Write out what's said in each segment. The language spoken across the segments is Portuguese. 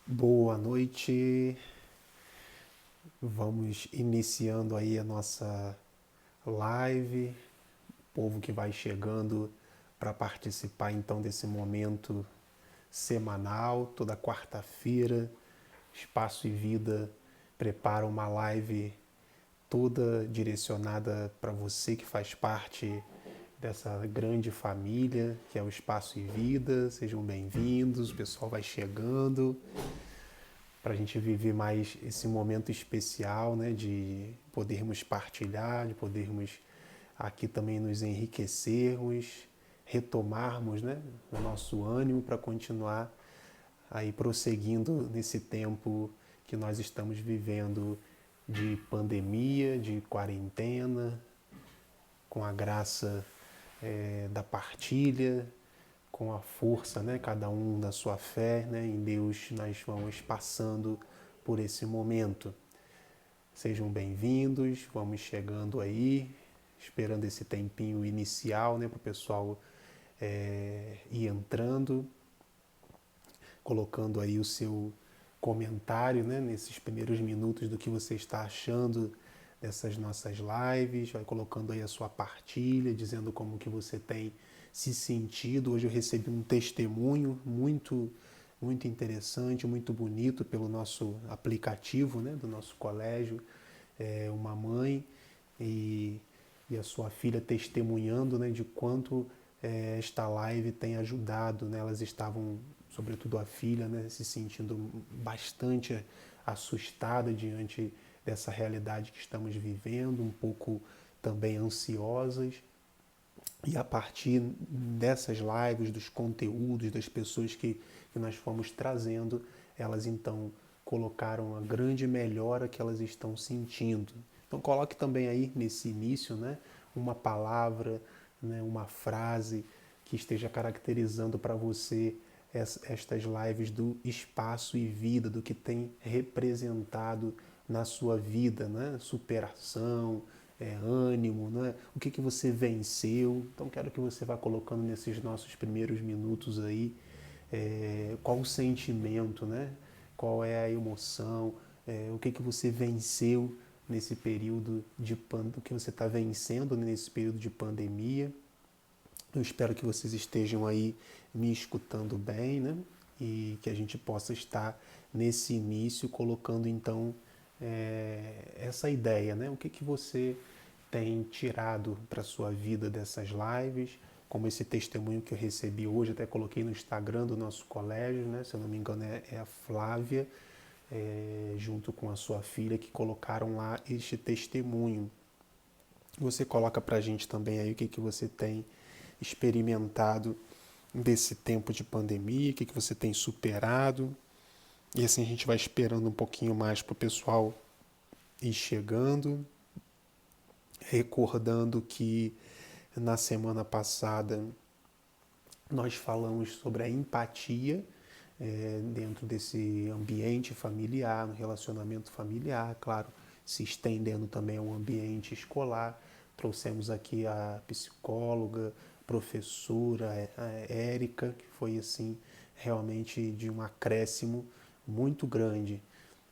Boa noite, vamos iniciando aí a nossa live, povo que vai chegando para participar então desse momento semanal, toda quarta-feira, Espaço e Vida prepara uma live toda direcionada para você que faz parte dessa grande família que é o Espaço e Vida. Sejam bem-vindos, o pessoal vai chegando para a gente viver mais esse momento especial, né, de podermos partilhar, de podermos aqui também nos enriquecermos, retomarmos, né, o nosso ânimo para continuar aí prosseguindo nesse tempo que nós estamos vivendo de pandemia, de quarentena, com a graça da partilha, com a força, né, cada um da sua fé, né, em Deus nós vamos passando por esse momento. Sejam bem-vindos, vamos chegando aí, esperando esse tempinho inicial, né, para o pessoal ir entrando, colocando aí o seu comentário, né, nesses primeiros minutos do que você está achando dessas nossas lives, vai colocando aí a sua partilha, dizendo como que você tem se sentido. Hoje eu recebi um testemunho muito interessante, muito bonito pelo nosso aplicativo, né, do nosso colégio, uma mãe e, e a sua filha testemunhando, né, de quanto esta live tem ajudado, né? Elas estavam, sobretudo a filha, né, se sentindo bastante assustada diante dessa realidade que estamos vivendo, um pouco também ansiosas. E a partir dessas lives, dos conteúdos, das pessoas que nós fomos trazendo, elas então colocaram a grande melhora que elas estão sentindo. Então coloque também aí nesse início, né, uma palavra, né, uma frase que esteja caracterizando para você estas lives do espaço e vida, do que tem representado na sua vida, né? Superação, ânimo, né? O que você venceu. Então quero que você vá colocando nesses nossos primeiros minutos aí qual o sentimento, né? Qual é a emoção, o que você venceu nesse período de o que você está vencendo nesse período de pandemia. Eu espero que vocês estejam aí me escutando bem, né? E que a gente possa estar nesse início colocando então essa ideia, né? O que você tem tirado para a sua vida dessas lives, como esse testemunho que eu recebi hoje, até coloquei no Instagram do nosso colégio, né? Se eu não me engano é a Flávia, junto com a sua filha, que colocaram lá este testemunho. Você coloca para a gente também aí o que você tem experimentado desse tempo de pandemia, o que você tem superado. E assim a gente vai esperando um pouquinho mais para o pessoal ir chegando, recordando que na semana passada nós falamos sobre a empatia dentro desse ambiente familiar, no relacionamento familiar, claro, se estendendo também ao ambiente escolar. Trouxemos aqui a psicóloga, professora, a Érica, que foi assim realmente de um acréscimo muito grande.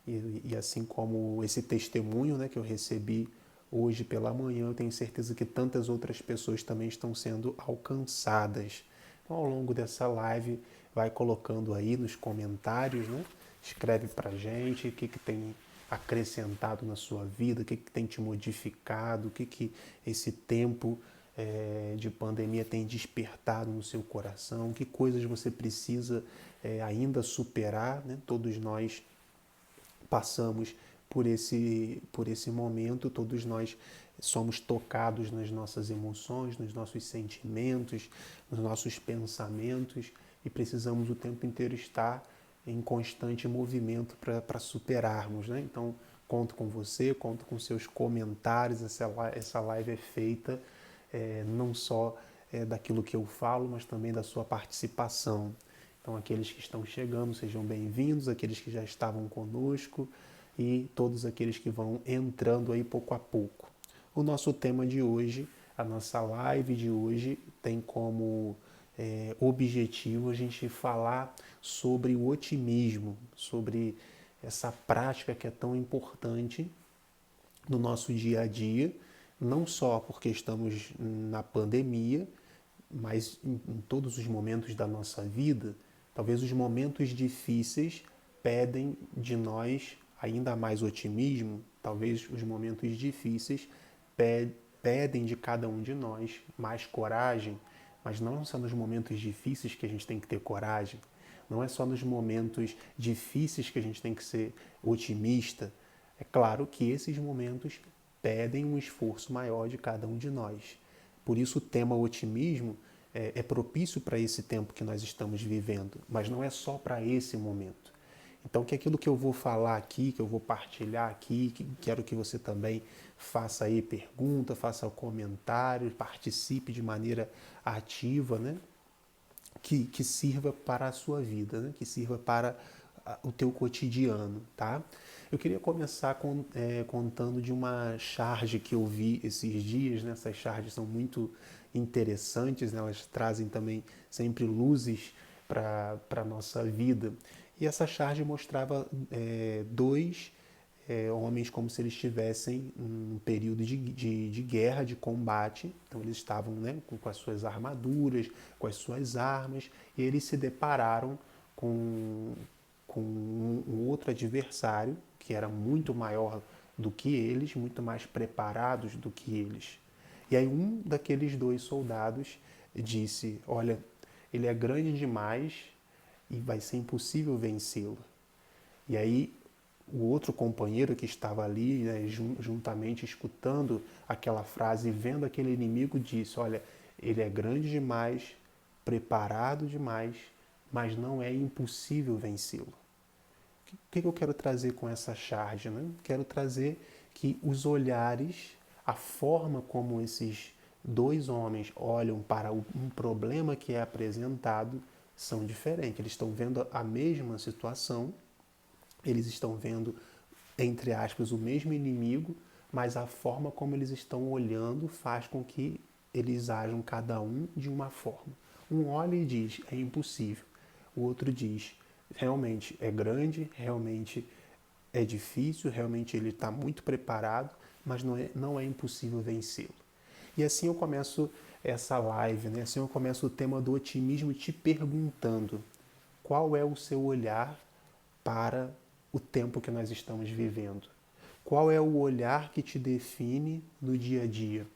E assim como esse testemunho, né, que eu recebi hoje pela manhã, eu tenho certeza que tantas outras pessoas também estão sendo alcançadas. Então, ao longo dessa live, vai colocando aí nos comentários, né? Escreve pra gente o que tem acrescentado na sua vida, o que tem te modificado, o que esse tempo de pandemia tem despertado no seu coração, que coisas você precisa ainda superar, né? Todos nós passamos por esse momento, todos nós somos tocados nas nossas emoções, nos nossos sentimentos, nos nossos pensamentos e precisamos o tempo inteiro estar em constante movimento para superarmos, né? Então, conto com você, conto com seus comentários, essa live é feita não só daquilo que eu falo, mas também da sua participação. Então, aqueles que estão chegando, sejam bem-vindos, aqueles que já estavam conosco e todos aqueles que vão entrando aí pouco a pouco. O nosso tema de hoje, a nossa live de hoje, tem como objetivo a gente falar sobre o otimismo, sobre essa prática que é tão importante no nosso dia a dia, não só porque estamos na pandemia, mas em todos os momentos da nossa vida. Talvez os momentos difíceis pedem de nós ainda mais otimismo, talvez os momentos difíceis pedem de cada um de nós mais coragem, mas não só nos momentos difíceis que a gente tem que ter coragem, não é só nos momentos difíceis que a gente tem que ser otimista. É claro que esses momentos pedem um esforço maior de cada um de nós. Por isso o tema otimismo é propício para esse tempo que nós estamos vivendo, mas não é só para esse momento. Então, que aquilo que eu vou falar aqui, que eu vou partilhar aqui, que quero que você também faça aí pergunta, faça comentário, participe de maneira ativa, né? Que sirva para a sua vida, né? Que sirva para o teu cotidiano, tá? Eu queria começar contando de uma charge que eu vi esses dias, né? Essas charges são muito interessantes, né? Elas trazem também sempre luzes para a nossa vida. E essa charge mostrava dois homens como se eles estivessem em um período de guerra, de combate. Então eles estavam, né, com as suas armaduras, com as suas armas, e eles se depararam com um outro adversário que era muito maior do que eles, muito mais preparados do que eles. E aí um daqueles dois soldados disse: olha, ele é grande demais e vai ser impossível vencê-lo. E aí o outro companheiro que estava ali, né, juntamente escutando aquela frase e vendo aquele inimigo, disse: olha, ele é grande demais, preparado demais, mas não é impossível vencê-lo. O que eu quero trazer com essa charge? Né? Quero trazer que os olhares, a forma como esses dois homens olham para um problema que é apresentado são diferentes. Eles estão vendo a mesma situação, eles estão vendo, entre aspas, o mesmo inimigo, mas a forma como eles estão olhando faz com que eles ajam cada um de uma forma. Um olha e diz: é impossível. O outro diz: realmente é grande, realmente é difícil, realmente ele está muito preparado, mas não é impossível vencê-lo. E assim eu começo essa live, né? Assim eu começo o tema do otimismo te perguntando: qual é o seu olhar para o tempo que nós estamos vivendo? Qual é o olhar que te define no dia a dia?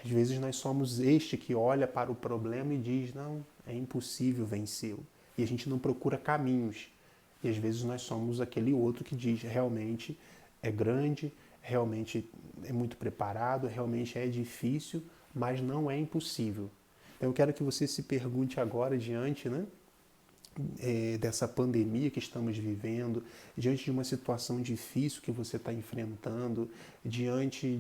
Às vezes nós somos este que olha para o problema e diz: não, é impossível vencê-lo. E a gente não procura caminhos. E às vezes nós somos aquele outro que diz: realmente é grande, realmente é muito preparado, realmente é difícil, mas não é impossível. Então eu quero que você se pergunte agora, diante, né, dessa pandemia que estamos vivendo, diante de uma situação difícil que você está enfrentando, diante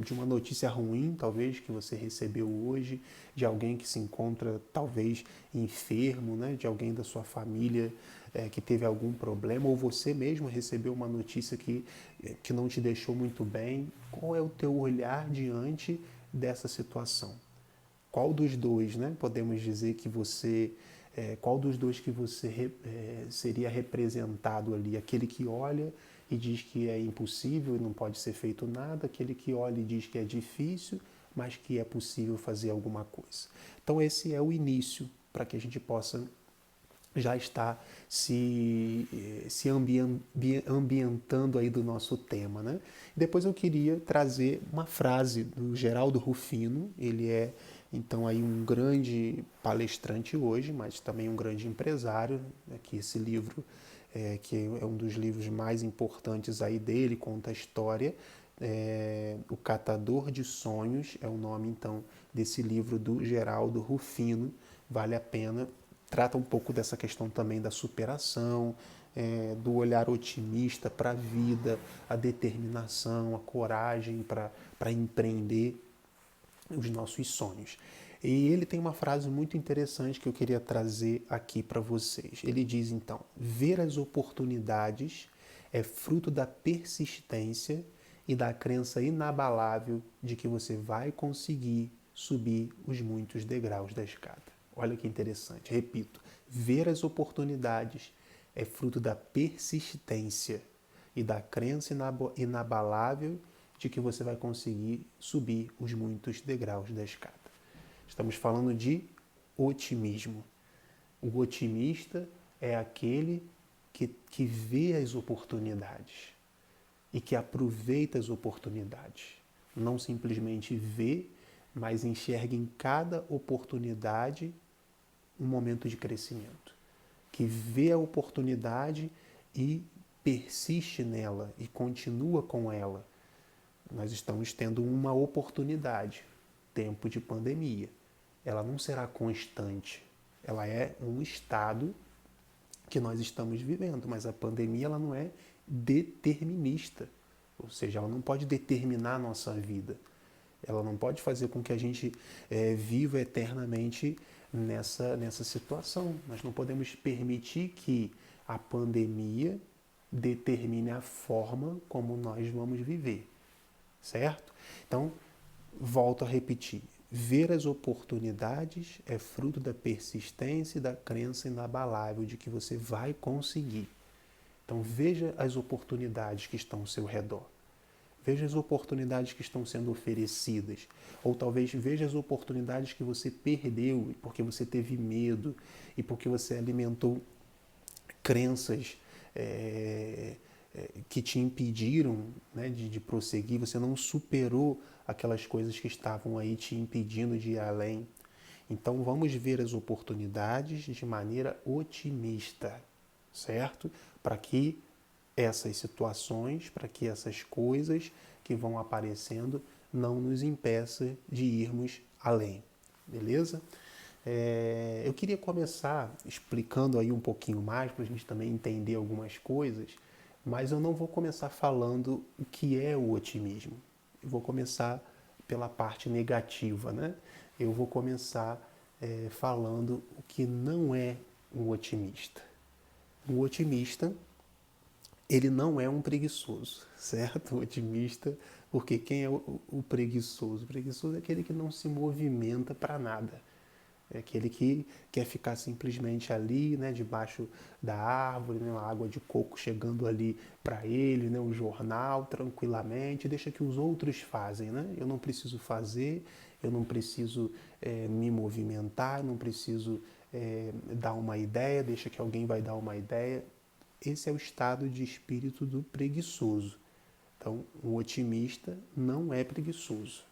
de uma notícia ruim, talvez, que você recebeu hoje, de alguém que se encontra, talvez, enfermo, né? De alguém da sua família que teve algum problema, ou você mesmo recebeu uma notícia que não te deixou muito bem. Qual é o teu olhar diante dessa situação? Qual dos dois, né? Podemos dizer que você qual dos dois que você seria representado ali? Aquele que olha e diz que é impossível e não pode ser feito nada, aquele que olha e diz que é difícil, mas que é possível fazer alguma coisa. Então esse é o início para que a gente possa já estar se ambientando aí do nosso tema, né? Depois eu queria trazer uma frase do Geraldo Rufino. Ele é então aí um grande palestrante hoje, mas também um grande empresário, né? Que esse livro que é um dos livros mais importantes aí dele, conta a história. O Catador de Sonhos é o nome então desse livro do Geraldo Rufino. Vale a pena. Trata um pouco dessa questão também da superação, do olhar otimista para a vida, a determinação, a coragem para empreender os nossos sonhos. E ele tem uma frase muito interessante que eu queria trazer aqui para vocês. Ele diz então: ver as oportunidades é fruto da persistência e da crença inabalável de que você vai conseguir subir os muitos degraus da escada. Olha que interessante. Repito, ver as oportunidades é fruto da persistência e da crença inabalável de que você vai conseguir subir os muitos degraus da escada. Estamos falando de otimismo. O otimista é aquele que vê as oportunidades e que aproveita as oportunidades. Não simplesmente vê, mas enxerga em cada oportunidade um momento de crescimento. Que vê a oportunidade e persiste nela e continua com ela. Nós estamos tendo uma oportunidade, tempo de pandemia. Ela não será constante. Ela é um estado que nós estamos vivendo, mas a pandemia ela não é determinista, ou seja, ela não pode determinar a nossa vida, ela não pode fazer com que a gente viva eternamente nessa situação. Nós não podemos permitir que a pandemia determine a forma como nós vamos viver, certo? Então, volto a repetir, ver as oportunidades é fruto da persistência e da crença inabalável de que você vai conseguir. Então veja as oportunidades que estão ao seu redor. Veja as oportunidades que estão sendo oferecidas. Ou talvez veja as oportunidades que você perdeu porque você teve medo e porque você alimentou crenças que te impediram, né, de prosseguir. Você não superou aquelas coisas que estavam aí te impedindo de ir além. Então vamos ver as oportunidades de maneira otimista, certo? Para que essas situações, para que essas coisas que vão aparecendo não nos impeça de irmos além, beleza? Eu queria começar explicando aí um pouquinho mais, para a gente também entender algumas coisas, mas eu não vou começar falando o que é o otimismo. Eu vou começar pela parte negativa, né? Eu vou começar falando o que não é um otimista. Um otimista, ele não é um preguiçoso, certo? O otimista, porque quem é o preguiçoso? O preguiçoso é aquele que não se movimenta para nada. É aquele que quer ficar simplesmente ali, né, debaixo da árvore, né, uma água de coco chegando ali para ele, né, um jornal, tranquilamente, deixa que os outros fazem, né? Eu não preciso fazer, eu não preciso me movimentar, não preciso dar uma ideia, deixa que alguém vai dar uma ideia. Esse é o estado de espírito do preguiçoso. Então, o otimista não é preguiçoso,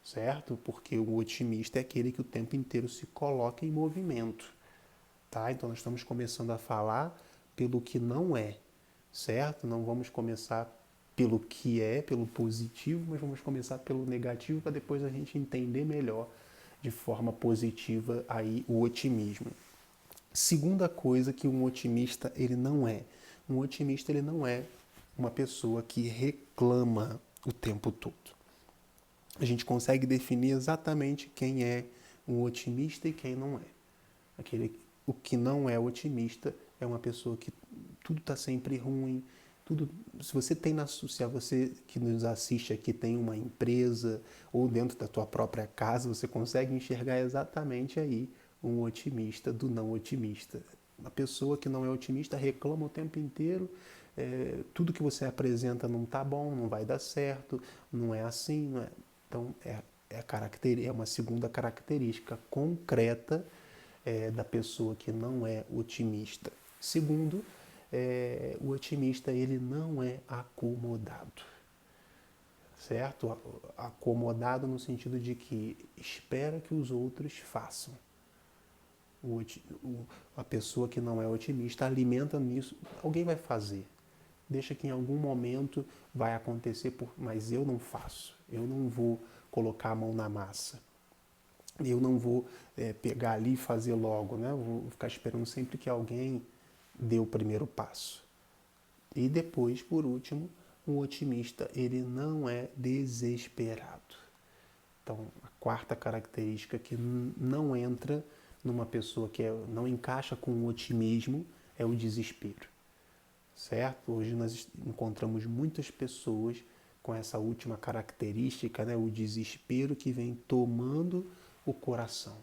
certo? Porque o otimista é aquele que o tempo inteiro se coloca em movimento, tá? Então nós estamos começando a falar pelo que não é, certo? Não vamos começar pelo que é, pelo positivo, mas vamos começar pelo negativo para depois a gente entender melhor de forma positiva aí o otimismo. Segunda coisa que um otimista ele não é. Um otimista ele não é uma pessoa que reclama o tempo todo. A gente consegue definir exatamente quem é um otimista e quem não é. O que não é otimista é uma pessoa que tudo está sempre ruim. Se você tem se você que nos assiste aqui tem uma empresa ou dentro da tua própria casa, você consegue enxergar exatamente aí um otimista do não otimista. Uma pessoa que não é otimista reclama o tempo inteiro, tudo que você apresenta não está bom, não vai dar certo, não é assim, não é. Então, é uma segunda característica concreta da pessoa que não é otimista. Segundo, o otimista ele não é acomodado, certo? Acomodado no sentido de que espera que os outros façam. A pessoa que não é otimista alimenta nisso, alguém vai fazer. Deixa que em algum momento vai acontecer, mas eu não faço. Eu não vou colocar a mão na massa. Eu não vou pegar ali e fazer logo, né? Eu vou ficar esperando sempre que alguém dê o primeiro passo. E depois, por último, um otimista, ele não é desesperado. Então, a quarta característica que não entra numa pessoa que não encaixa com o otimismo é o desespero. Certo? Hoje nós encontramos muitas pessoas com essa última característica, né? O desespero que vem tomando o coração.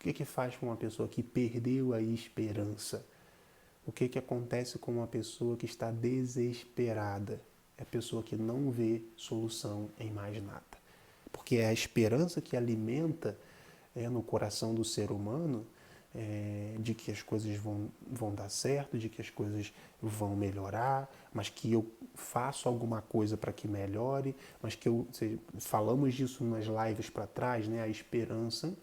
que faz com uma pessoa que perdeu a esperança? O que acontece com uma pessoa que está desesperada? É a pessoa que não vê solução em mais nada. Porque é a esperança que alimenta no coração do ser humano de que as coisas vão dar certo, de que as coisas vão melhorar, mas que eu faço alguma coisa para que melhore, mas que falamos disso nas lives para trás, né? A esperança,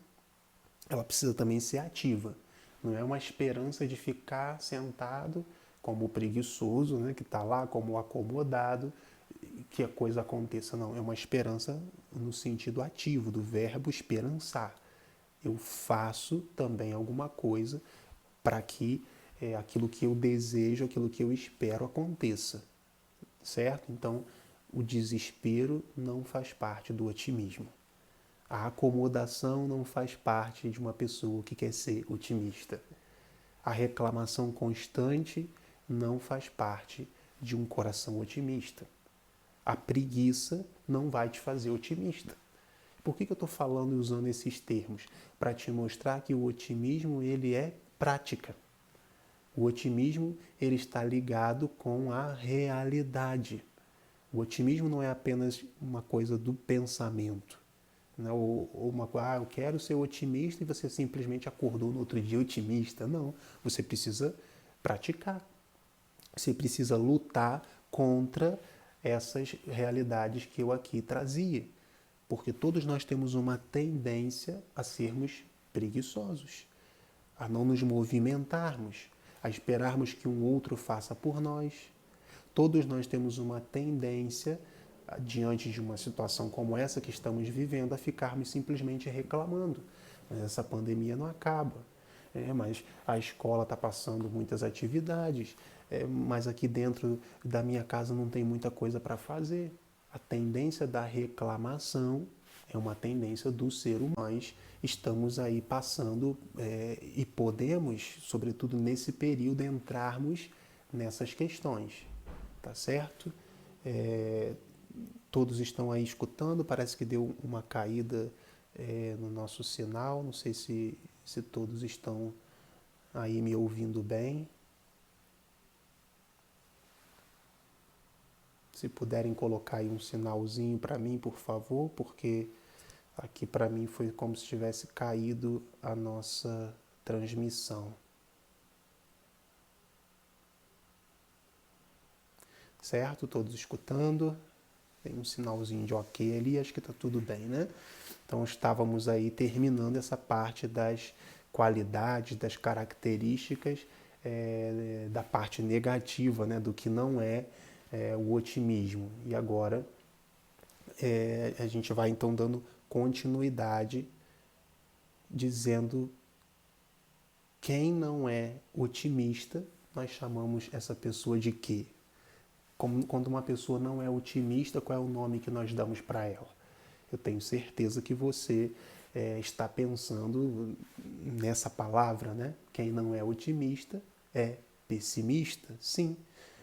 ela precisa também ser ativa. Não é uma esperança de ficar sentado como o preguiçoso, né? Que está lá como o acomodado, que a coisa aconteça. Não, é uma esperança no sentido ativo, do verbo esperançar. Eu faço também alguma coisa para que aquilo que eu desejo, aquilo que eu espero aconteça, certo? Então, o desespero não faz parte do otimismo. A acomodação não faz parte de uma pessoa que quer ser otimista. A reclamação constante não faz parte de um coração otimista. A preguiça não vai te fazer otimista. Por que eu estou falando e usando esses termos? Para te mostrar que o otimismo ele é prática. O otimismo ele está ligado com a realidade. O otimismo não é apenas uma coisa do pensamento. Né? Ou eu quero ser otimista e você simplesmente acordou no outro dia otimista. Não, você precisa praticar. Você precisa lutar contra essas realidades que eu aqui trazia. Porque todos nós temos uma tendência a sermos preguiçosos, a não nos movimentarmos, a esperarmos que um outro faça por nós. Todos nós temos uma tendência, diante de uma situação como essa que estamos vivendo, a ficarmos simplesmente reclamando. Mas essa pandemia não acaba. Mas a escola está passando muitas atividades, mas aqui dentro da minha casa não tem muita coisa para fazer. A tendência da reclamação é uma tendência do ser humano. Nós estamos aí passando e podemos, sobretudo nesse período, entrarmos nessas questões, tá certo? Todos estão aí escutando, parece que deu uma caída no nosso sinal, não sei se todos estão aí me ouvindo bem. Se puderem colocar aí um sinalzinho para mim, por favor, porque aqui para mim foi como se tivesse caído a nossa transmissão. Certo? Todos escutando? Tem um sinalzinho de ok ali, acho que está tudo bem, né? Então estávamos aí terminando essa parte das qualidades, das características da parte negativa, né? Do que não é o otimismo. E agora a gente vai então dando continuidade, dizendo quem não é otimista, nós chamamos essa pessoa de quê? Quando uma pessoa não é otimista, qual é o nome que nós damos para ela? Eu tenho certeza que você está pensando nessa palavra, né? Quem não é otimista é pessimista, sim.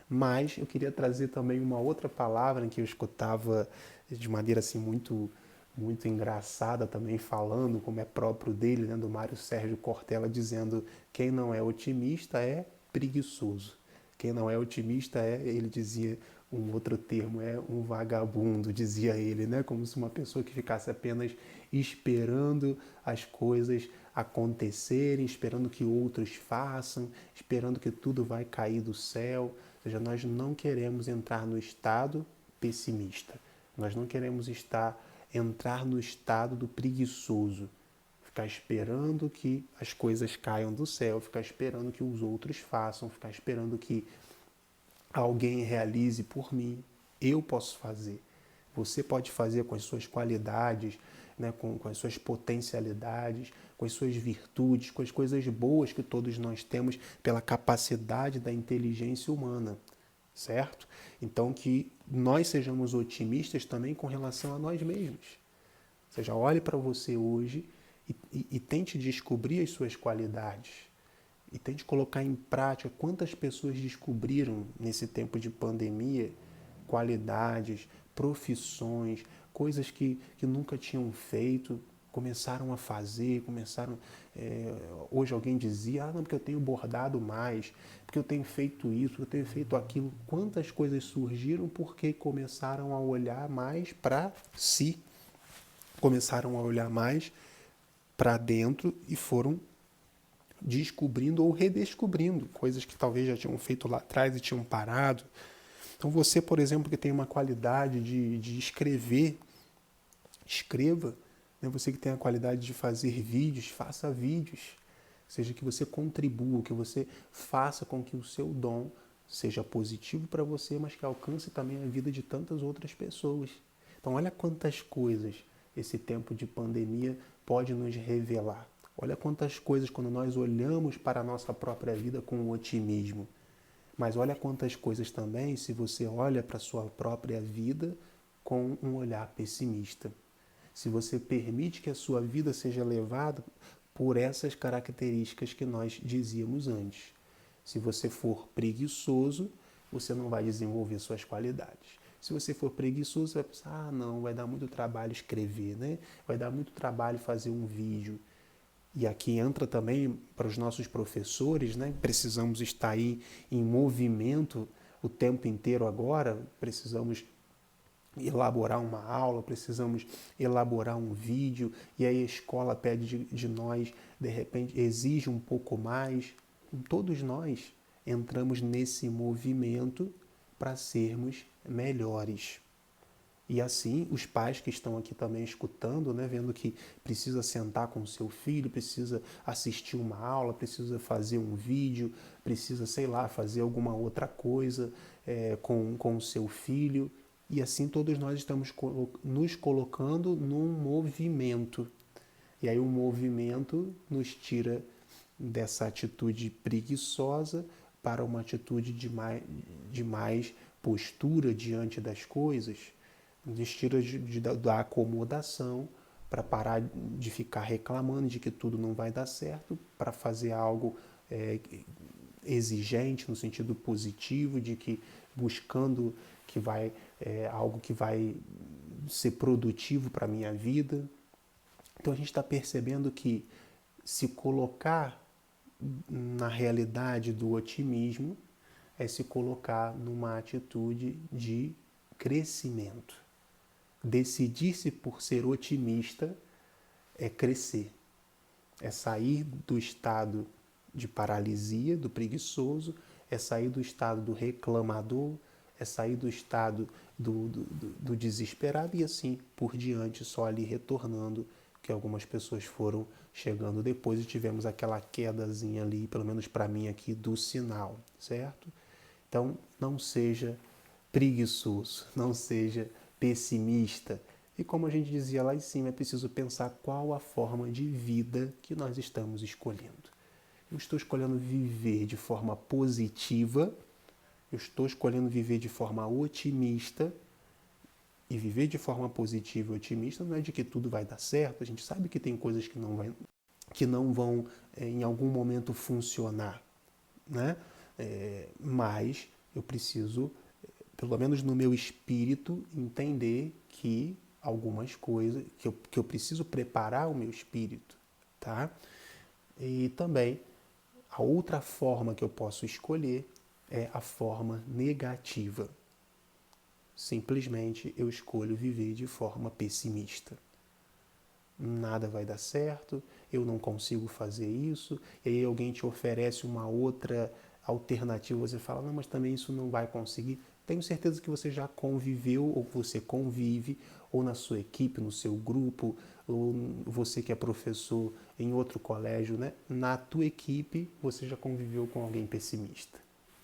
Mas eu queria trazer também uma outra palavra que eu escutava de maneira assim muito engraçada também falando, como é próprio dele, né, do Mário Sérgio Cortella, dizendo quem não é otimista é preguiçoso. Quem não é otimista ele dizia um outro termo, é um vagabundo, dizia ele, né? Como se uma pessoa que ficasse apenas esperando as coisas acontecerem, esperando que outros façam, esperando que tudo vai cair do céu. Ou seja, nós não queremos entrar no estado pessimista. Nós não queremos entrar no estado do preguiçoso. Ficar esperando que as coisas caiam do céu, ficar esperando que os outros façam, ficar esperando que alguém realize por mim. Eu posso fazer. Você pode fazer com as suas qualidades, né, com as suas potencialidades, com as suas virtudes, com as coisas boas que todos nós temos pela capacidade da inteligência humana, certo? Então que nós sejamos otimistas também com relação a nós mesmos. Ou seja, olhe para você hoje e tente descobrir as suas qualidades. E tente colocar em prática quantas pessoas descobriram nesse tempo de pandemia qualidades, profissões, coisas que nunca tinham feito, começaram a fazer, hoje alguém dizia, não, porque eu tenho bordado mais, porque eu tenho feito isso, porque eu tenho feito aquilo. Quantas coisas surgiram porque começaram a olhar mais para si, começaram a olhar mais para dentro e foram descobrindo ou redescobrindo coisas que talvez já tinham feito lá atrás e tinham parado. Então você, por exemplo, que tem uma qualidade de escrever, escreva. Né? Você que tem a qualidade de fazer vídeos, faça vídeos. Seja que você contribua, que você faça com que o seu dom seja positivo para você, mas que alcance também a vida de tantas outras pessoas. Então olha quantas coisas esse tempo de pandemia pode nos revelar. Olha quantas coisas quando nós olhamos para a nossa própria vida com otimismo. Mas olha quantas coisas também se você olha para a sua própria vida com um olhar pessimista. Se você permite que a sua vida seja levada por essas características que nós dizíamos antes. Se você for preguiçoso, você não vai desenvolver suas qualidades. Se você for preguiçoso, você vai pensar, não, vai dar muito trabalho escrever, né? Vai dar muito trabalho fazer um vídeo. E aqui entra também para os nossos professores, né? Precisamos estar aí em movimento o tempo inteiro agora, precisamos elaborar uma aula, precisamos elaborar um vídeo, e aí a escola pede de nós, de repente, exige um pouco mais. Todos nós entramos nesse movimento para sermos melhores. E assim, os pais que estão aqui também escutando, né, vendo que precisa sentar com o seu filho, precisa assistir uma aula, precisa fazer um vídeo, precisa, sei lá, fazer alguma outra coisa com o seu filho. E assim todos nós estamos nos colocando num movimento. E aí o movimento nos tira dessa atitude preguiçosa para uma atitude de mais postura diante das coisas, nos tira da acomodação para parar de ficar reclamando de que tudo não vai dar certo, para fazer algo exigente no sentido positivo, de que buscando que vai algo que vai ser produtivo para a minha vida. Então a gente está percebendo que se colocar na realidade do otimismo é se colocar numa atitude de crescimento. Decidir-se por ser otimista é crescer, é sair do estado de paralisia, do preguiçoso, é sair do estado do reclamador, é sair do estado do desesperado e assim por diante, só ali retornando, que algumas pessoas foram chegando depois e tivemos aquela quedazinha ali, pelo menos para mim aqui, do sinal, certo? Então, não seja preguiçoso, não seja pessimista. E como a gente dizia lá em cima, é preciso pensar qual a forma de vida que nós estamos escolhendo. Eu estou escolhendo viver de forma positiva, eu estou escolhendo viver de forma otimista, e viver de forma positiva e otimista não é de que tudo vai dar certo, a gente sabe que tem coisas que não vão em algum momento funcionar, né? Mas eu preciso, pelo menos no meu espírito, entender que algumas coisas, que eu preciso preparar o meu espírito, tá? E também, a outra forma que eu posso escolher é a forma negativa. Simplesmente eu escolho viver de forma pessimista. Nada vai dar certo, eu não consigo fazer isso, e aí alguém te oferece uma outra alternativa, você fala, não, mas também isso não vai conseguir. Tenho certeza que você já conviveu, ou você convive, ou na sua equipe, no seu grupo, ou você que é professor em outro colégio, né? Na tua equipe você já conviveu com alguém pessimista.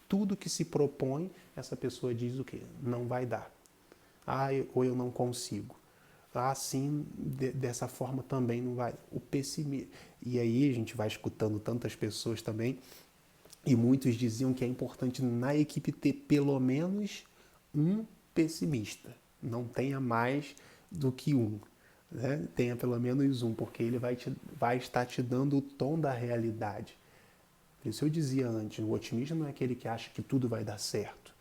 Tudo que se propõe, essa pessoa diz o quê? Não vai dar. Ou eu não consigo. Assim, dessa forma também não vai. O pessimismo. E aí a gente vai escutando tantas pessoas também, e muitos diziam que é importante na equipe ter pelo menos um pessimista. Não tenha mais do que um. Né? Tenha pelo menos um, porque ele vai estar te dando o tom da realidade. Por isso eu dizia antes, o otimismo não é aquele que acha que tudo vai dar certo.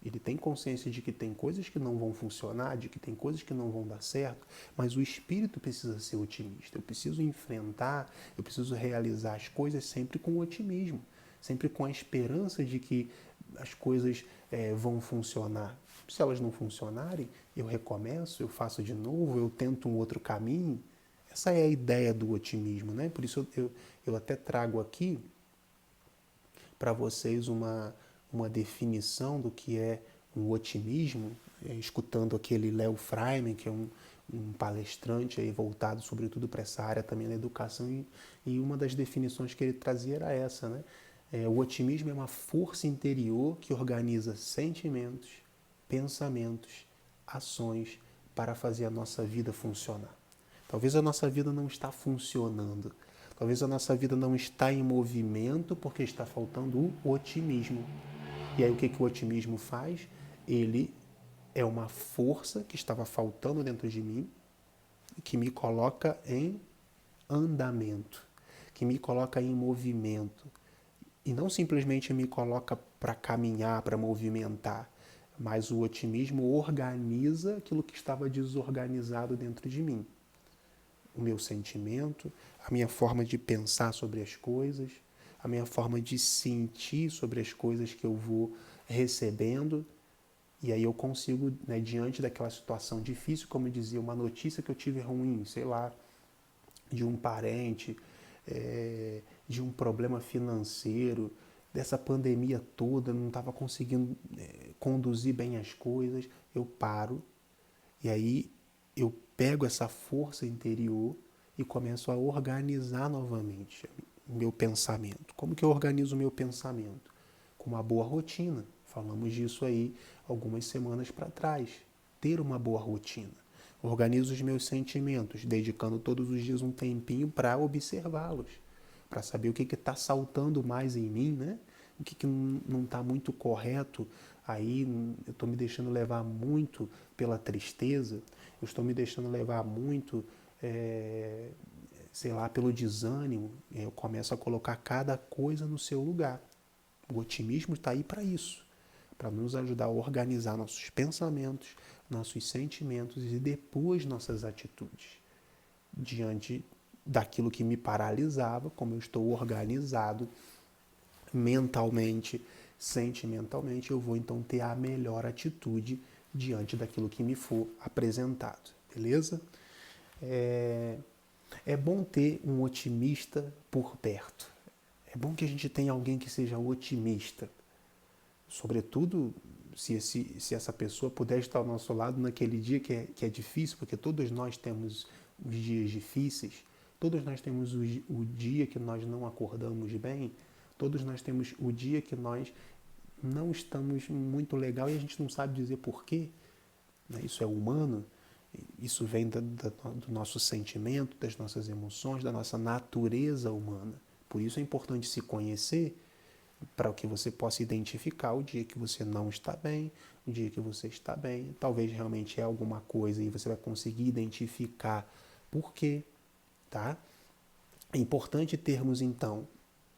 Ele tem consciência de que tem coisas que não vão funcionar, de que tem coisas que não vão dar certo, mas o espírito precisa ser otimista. Eu preciso enfrentar, eu preciso realizar as coisas sempre com otimismo, sempre com a esperança de que as coisas vão funcionar. Se elas não funcionarem, eu recomeço, eu faço de novo, eu tento um outro caminho. Essa é a ideia do otimismo, né? Por isso eu até trago aqui para vocês uma definição do que é um otimismo, escutando aquele Léo Freiman, que é um palestrante aí voltado sobretudo para essa área também da educação, e uma das definições que ele trazia era essa, né? O otimismo é uma força interior que organiza sentimentos, pensamentos, ações para fazer a nossa vida funcionar. Talvez a nossa vida não está funcionando. Talvez a nossa vida não está em movimento porque está faltando o otimismo. E aí o que o otimismo faz? Ele é uma força que estava faltando dentro de mim, que me coloca em andamento, que me coloca em movimento. E não simplesmente me coloca para caminhar, para movimentar, mas o otimismo organiza aquilo que estava desorganizado dentro de mim. O meu sentimento, a minha forma de pensar sobre as coisas, a minha forma de sentir sobre as coisas que eu vou recebendo. E aí eu consigo, né, diante daquela situação difícil, como eu dizia, uma notícia que eu tive ruim, sei lá, de um parente, de um problema financeiro, dessa pandemia toda, não estava conseguindo conduzir bem as coisas, eu paro e aí eu pego essa força interior e começo a organizar novamente o meu pensamento. Como que eu organizo o meu pensamento? Com uma boa rotina. Falamos disso aí algumas semanas para trás. Ter uma boa rotina. Organizo os meus sentimentos, dedicando todos os dias um tempinho para observá-los, para saber o que está saltando mais em mim, né? O que não está muito correto. Aí eu estou me deixando levar muito pela tristeza, eu estou me deixando levar muito, sei lá, pelo desânimo. Eu começo a colocar cada coisa no seu lugar. O otimismo está aí para isso, para nos ajudar a organizar nossos pensamentos, nossos sentimentos e depois nossas atitudes. Diante daquilo que me paralisava, como eu estou organizado mentalmente, sentimentalmente, eu vou então ter a melhor atitude diante daquilo que me for apresentado, beleza? É bom ter um otimista por perto. É bom que a gente tenha alguém que seja otimista. Sobretudo se essa pessoa puder estar ao nosso lado naquele dia que é difícil, porque todos nós temos os dias difíceis, todos nós temos o dia que nós não acordamos bem, todos nós temos o dia que nós não estamos muito legal e a gente não sabe dizer porquê. Isso é humano, isso vem do nosso sentimento, das nossas emoções, da nossa natureza humana. Por isso é importante se conhecer, para que você possa identificar o dia que você não está bem, o dia que você está bem. Talvez realmente é alguma coisa e você vai conseguir identificar por quê, tá? É importante termos, então,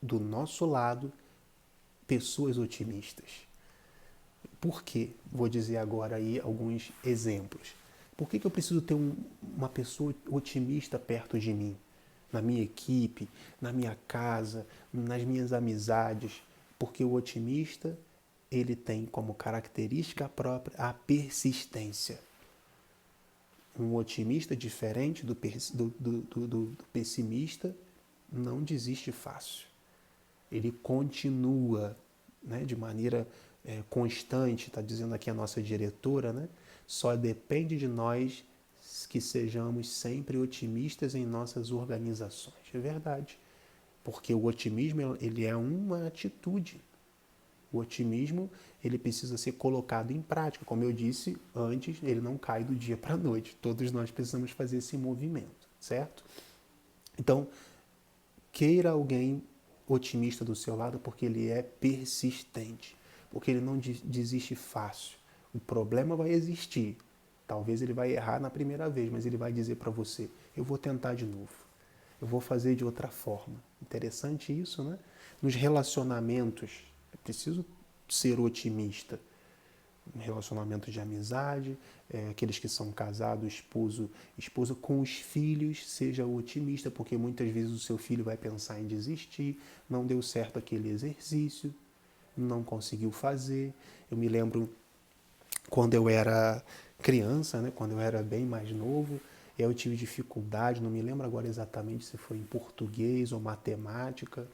do nosso lado, pessoas otimistas. Por quê? Vou dizer agora aí alguns exemplos. Por que eu preciso ter uma pessoa otimista perto de mim? Na minha equipe, na minha casa, nas minhas amizades? Porque o otimista, ele tem como característica própria a persistência. Um otimista diferente do pessimista não desiste fácil. Ele continua, né, de maneira constante, está dizendo aqui a nossa diretora, né? Só depende de nós que sejamos sempre otimistas em nossas organizações. É verdade, porque o otimismo ele é uma atitude. O otimismo ele precisa ser colocado em prática. Como eu disse antes, ele não cai do dia para a noite. Todos nós precisamos fazer esse movimento, certo? Então, queira alguém otimista do seu lado porque ele é persistente, porque ele não desiste fácil. O problema vai existir. Talvez ele vai errar na primeira vez, mas ele vai dizer para você, eu vou tentar de novo. Eu vou fazer de outra forma. Interessante isso, né? Nos relacionamentos, é preciso ser otimista. um relacionamento de amizade, aqueles que são casados, esposo, esposa, com os filhos, seja otimista, porque muitas vezes o seu filho vai pensar em desistir, não deu certo aquele exercício, não conseguiu fazer. Eu me lembro quando eu era criança, né, quando eu era bem mais novo, eu tive dificuldade, não me lembro agora exatamente se foi em português ou matemática,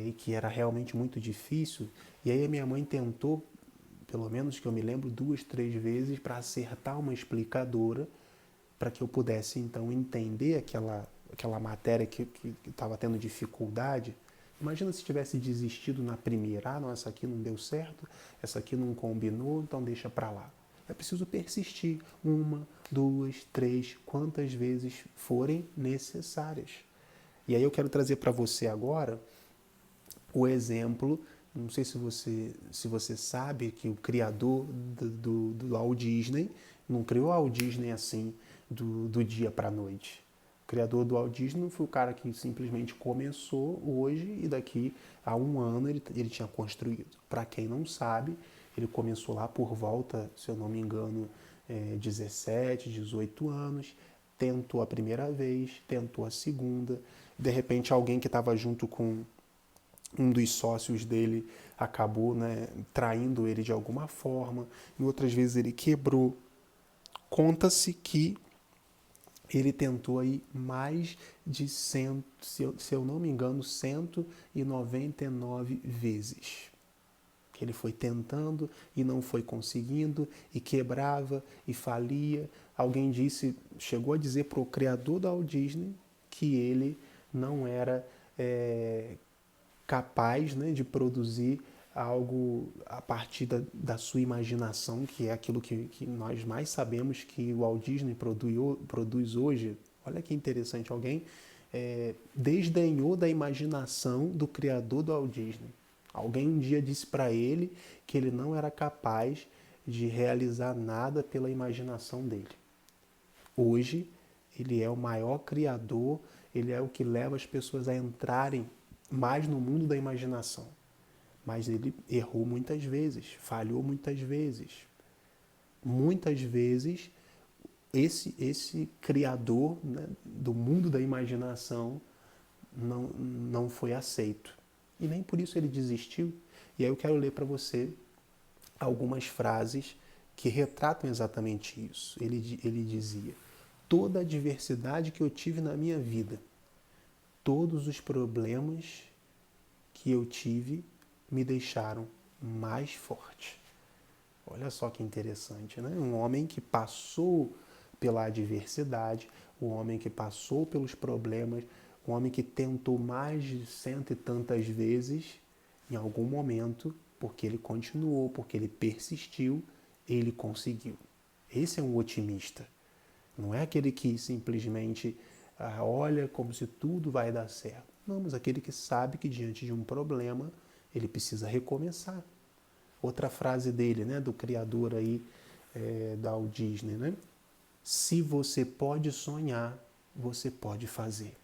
e que era realmente muito difícil. E aí a minha mãe tentou, pelo menos que eu me lembro, 2, 3 vezes para acertar uma explicadora para que eu pudesse então entender aquela matéria que estava tendo dificuldade. Imagina se tivesse desistido na primeira, não, essa aqui não deu certo, essa aqui não combinou, então deixa para lá. É preciso persistir, 1, 2, 3, quantas vezes forem necessárias. E aí eu quero trazer para você agora o exemplo, não sei se você sabe que o criador do Walt Disney não criou o Walt Disney assim do dia para a noite. O criador do Walt Disney foi o cara que simplesmente começou hoje e daqui a 1 ano ele tinha construído. Para quem não sabe, ele começou lá por volta, se eu não me engano, 17, 18 anos, tentou a primeira vez, tentou a segunda, de repente alguém que estava junto com um dos sócios dele acabou, né, traindo ele de alguma forma, e outras vezes ele quebrou. Conta-se que ele tentou aí mais de 100, se eu não me engano, 199 vezes. Que ele foi tentando e não foi conseguindo, e quebrava e falia. Alguém disse, chegou a dizer para o criador da Walt Disney que ele não era capaz, né, de produzir algo a partir da sua imaginação, que é aquilo que nós mais sabemos que o Walt Disney produz hoje. Olha que interessante, alguém desdenhou da imaginação do criador do Walt Disney. Alguém um dia disse para ele que ele não era capaz de realizar nada pela imaginação dele. Hoje, ele é o maior criador, ele é o que leva as pessoas a entrarem mais no mundo da imaginação. Mas ele errou muitas vezes, falhou muitas vezes. Muitas vezes, esse criador, né, do mundo da imaginação não foi aceito. E nem por isso ele desistiu. E aí eu quero ler para você algumas frases que retratam exatamente isso. Ele dizia: toda a adversidade que eu tive na minha vida, todos os problemas que eu tive me deixaram mais forte. Olha só que interessante, né? Um homem que passou pela adversidade, um homem que passou pelos problemas, um homem que tentou mais de 100 e tantas vezes, em algum momento, porque ele continuou, porque ele persistiu, ele conseguiu. Esse é um otimista. Não é aquele que simplesmente olha como se tudo vai dar certo. Não, mas aquele que sabe que diante de um problema ele precisa recomeçar. Outra frase dele, né, do criador aí da Walt Disney, né? Se você pode sonhar, você pode fazer.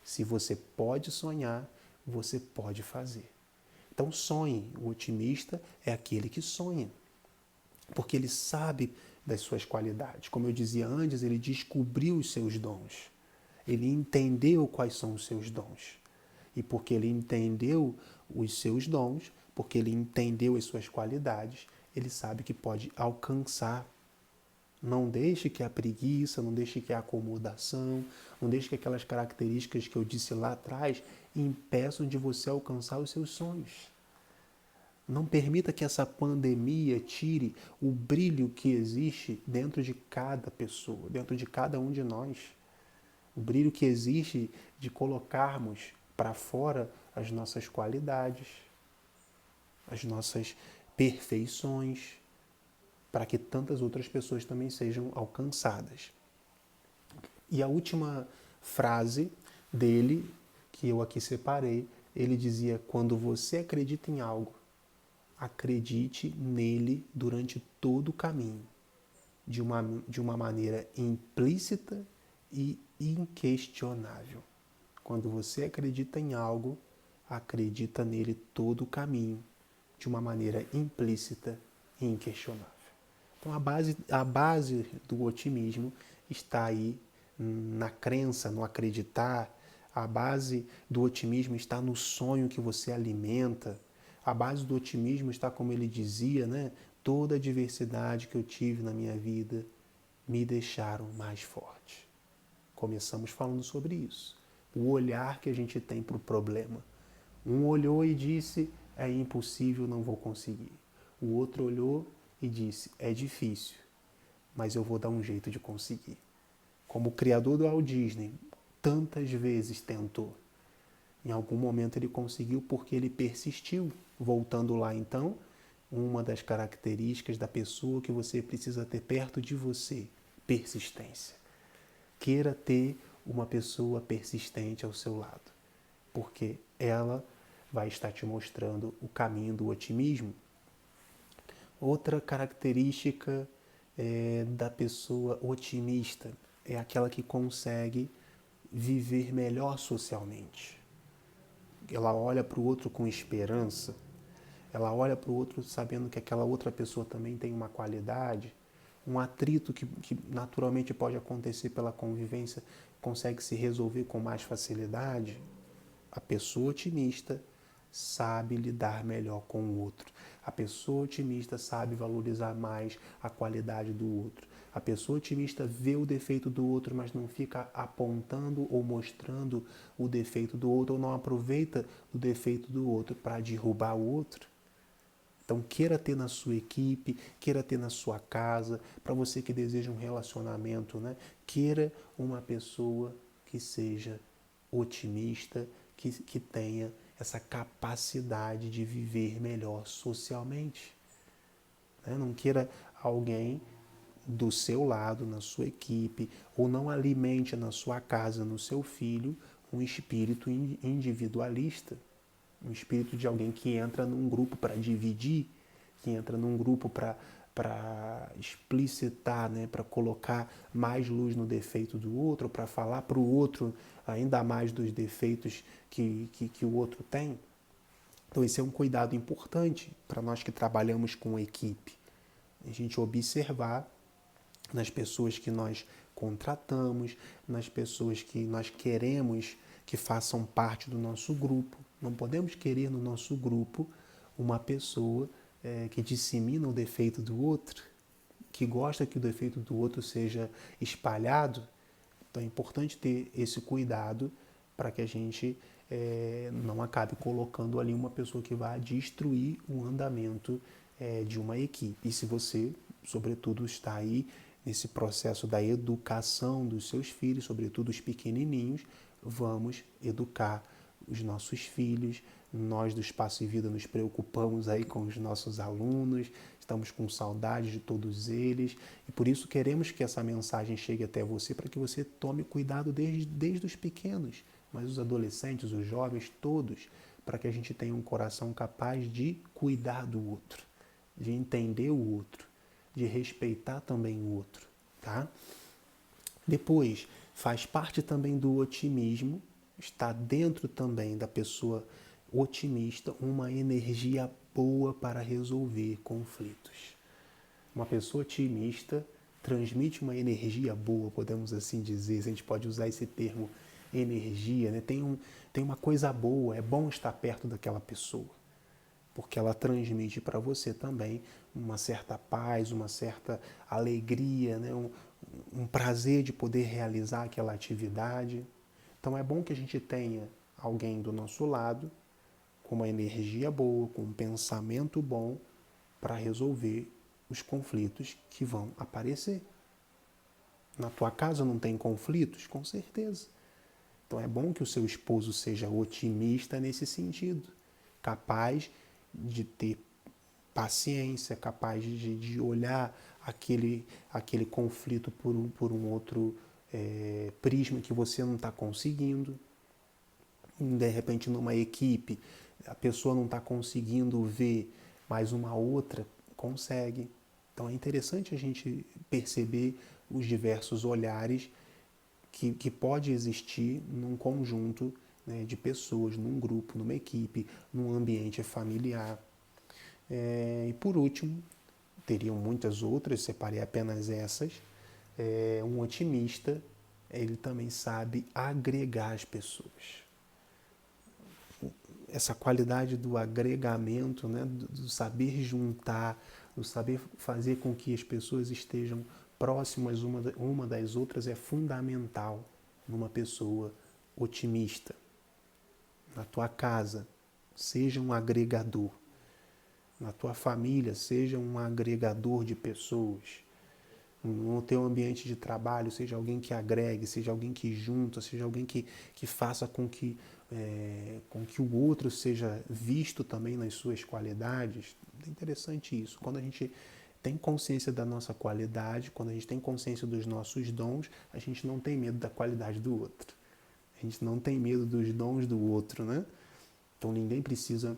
Se você pode sonhar, você pode fazer. Então sonhe. O otimista é aquele que sonha, porque ele sabe das suas qualidades. Como eu dizia antes, ele descobriu os seus dons. Ele entendeu quais são os seus dons. E porque ele entendeu os seus dons, porque ele entendeu as suas qualidades, ele sabe que pode alcançar. Não deixe que a preguiça, não deixe que a acomodação, não deixe que aquelas características que eu disse lá atrás impeçam de você alcançar os seus sonhos. Não permita que essa pandemia tire o brilho que existe dentro de cada pessoa, dentro de cada um de nós. O brilho que existe de colocarmos para fora as nossas qualidades, as nossas perfeições, para que tantas outras pessoas também sejam alcançadas. E a última frase dele, que eu aqui separei, ele dizia: quando você acredita em algo, acredite nele durante todo o caminho, de uma maneira implícita e inquestionável. Quando você acredita em algo, acredita nele todo o caminho, de uma maneira implícita inquestionável. Então a base do otimismo está aí na crença, no acreditar. A base do otimismo está no sonho que você alimenta. A base do otimismo está, como ele dizia, né? Toda a diversidade que eu tive na minha vida me deixaram mais forte. Começamos falando sobre isso. O olhar que a gente tem para o problema. Um olhou e disse, é impossível, não vou conseguir. O outro olhou e disse, é difícil, mas eu vou dar um jeito de conseguir. Como o criador do Walt Disney tantas vezes tentou. Em algum momento ele conseguiu porque ele persistiu. Voltando lá então, uma das características da pessoa que você precisa ter perto de você, persistência. Queira ter uma pessoa persistente ao seu lado, porque ela vai estar te mostrando o caminho do otimismo. Outra característica da pessoa otimista é aquela que consegue viver melhor socialmente. Ela olha para o outro com esperança, ela olha para o outro sabendo que aquela outra pessoa também tem uma qualidade, um atrito que naturalmente pode acontecer pela convivência consegue se resolver com mais facilidade. A pessoa otimista sabe lidar melhor com o outro. A pessoa otimista sabe valorizar mais a qualidade do outro. A pessoa otimista vê o defeito do outro, mas não fica apontando ou mostrando o defeito do outro, ou não aproveita o defeito do outro para derrubar o outro. Então, queira ter na sua equipe, queira ter na sua casa, para você que deseja um relacionamento, né? Queira uma pessoa que seja otimista, que tenha essa capacidade de viver melhor socialmente. Né? Não queira alguém do seu lado, na sua equipe, ou não alimente na sua casa, no seu filho, um espírito individualista. Um espírito de alguém que entra num grupo para dividir, que entra num grupo para explicitar, né, para colocar mais luz no defeito do outro, para falar para o outro ainda mais dos defeitos que o outro tem. Então esse é um cuidado importante para nós que trabalhamos com equipe. A gente observar nas pessoas que nós contratamos, nas pessoas que nós queremos que façam parte do nosso grupo. Não podemos querer no nosso grupo uma pessoa que dissemina o defeito do outro, que gosta que o defeito do outro seja espalhado. Então é importante ter esse cuidado para que a gente não acabe colocando ali uma pessoa que vai destruir o andamento de uma equipe. E se você, sobretudo, está aí nesse processo da educação dos seus filhos, sobretudo os pequenininhos, vamos educar os nossos filhos. Nós do Espaço e Vida nos preocupamos aí com os nossos alunos, estamos com saudade de todos eles e por isso queremos que essa mensagem chegue até você para que você tome cuidado desde os pequenos, mas os adolescentes, os jovens, todos, para que a gente tenha um coração capaz de cuidar do outro, de entender o outro, de respeitar também o outro, tá? Depois, faz parte também do otimismo, está dentro também da pessoa otimista uma energia boa para resolver conflitos. Uma pessoa otimista transmite uma energia boa, podemos assim dizer, a gente pode usar esse termo energia, né? Tem uma coisa boa, é bom estar perto daquela pessoa, porque ela transmite para você também uma certa paz, uma certa alegria, né? Um prazer de poder realizar aquela atividade. Então é bom que a gente tenha alguém do nosso lado com uma energia boa, com um pensamento bom para resolver os conflitos que vão aparecer. Na tua casa não tem conflitos? Com certeza. Então é bom que o seu esposo seja otimista nesse sentido, capaz de ter paciência, capaz de olhar aquele conflito por um outro prisma que você não está conseguindo. De repente, numa equipe, a pessoa não está conseguindo ver, mas uma outra consegue. Então é interessante a gente perceber os diversos olhares que pode existir num conjunto, né, de pessoas, num grupo, numa equipe, num ambiente familiar. E por último, teriam muitas outras, separei apenas essas. Um otimista, ele também sabe agregar as pessoas. Essa qualidade do agregamento, né, do saber juntar, do saber fazer com que as pessoas estejam próximas uma das outras é fundamental numa pessoa otimista. Na tua casa, seja um agregador. Na tua família, seja um agregador de pessoas. No teu ambiente de trabalho, seja alguém que agregue, seja alguém que junta, seja alguém que faça com que o outro seja visto também nas suas qualidades. É interessante isso. Quando a gente tem consciência da nossa qualidade, quando a gente tem consciência dos nossos dons, a gente não tem medo da qualidade do outro. A gente não tem medo dos dons do outro, né? Então ninguém precisa